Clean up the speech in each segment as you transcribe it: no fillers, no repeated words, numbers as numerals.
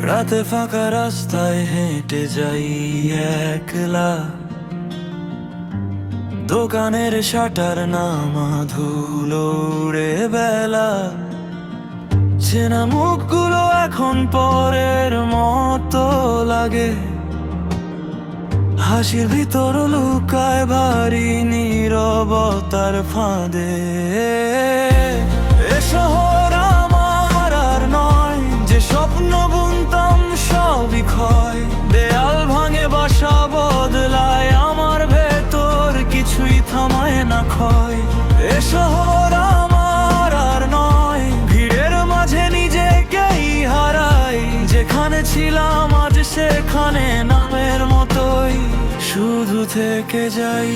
রাতে ফাঁকা রাস্তায় হেঁটে যাই একলা, দোকানের শাটার নামা ধুলো উড়ে বেলা। চেনা মুখগুলো এখন পরের মতো লাগে, হাসির ভিতর লুকায় ভারী নীরবতার ফাঁদে। এ শহর আমার আর নয়, যে স্বপ্ন বুনতাম সবই ক্ষয়। দেয়াল ভাঙে বাসা বদলায়, আমার ভেতর কিছুই থামায় না ক্ষয়। এ শহর আমার আর নয়, ভিড়ের মাঝে নিজেকেই হারাই। যেখানে ছিলাম আজ সেখানে নামের মতোই শুধু থেকে যাই।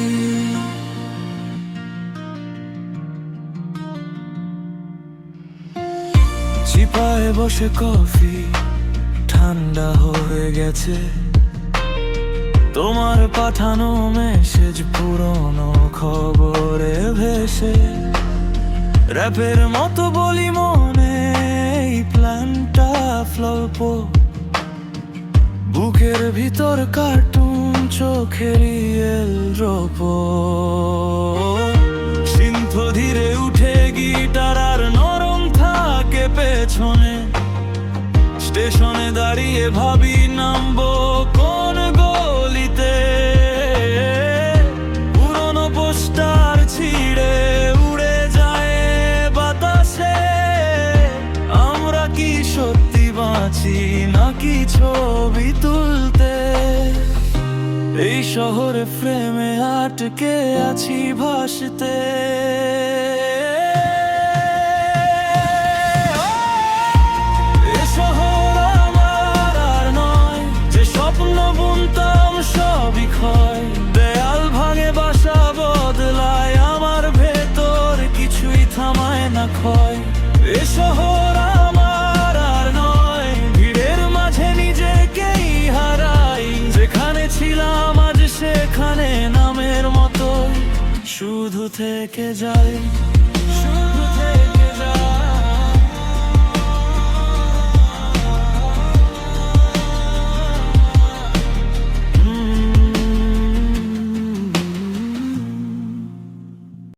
চিপায় বসে কফি ঠান্ডা হয়ে গেছে, তোমার পাঠানো মেসেজ পুরনো খবরে ভেসে। র‍্যাপের মতো বলি মনে, এই প্ল্যানটা ফ্লপ। বুকের ভিতর কার্টুন, চোখের রোপ। সিন্ধ ধীরে উঠে গিটার আর নরম থাকে পেছনে। স্টেশনে দাঁড়িয়ে ভাবি নামবো কোন গলিতে। পুরনো পোস্টার ছিঁড়ে উড়ে যায় বাতাসে। আমরা কি সত্যি বাঁচি নাকি ছবি তুলতে? এই শহরে ফ্রেমে আটকে আছি ভাসতে। এ শহর আমার আর নয়, যে স্বপ্ন বুনতাম সবই ক্ষয়। দেয়াল ভাঙে বাসা বদলায়, আমার ভেতর কিছুই থামায় না ক্ষয়। এ শহর আমার আর নয়, ভিড়ের মাঝে নিজেকেই হারাই। যেখানে ছিলাম আজ সেখানে নামের মতো শুধু থেকে যাই।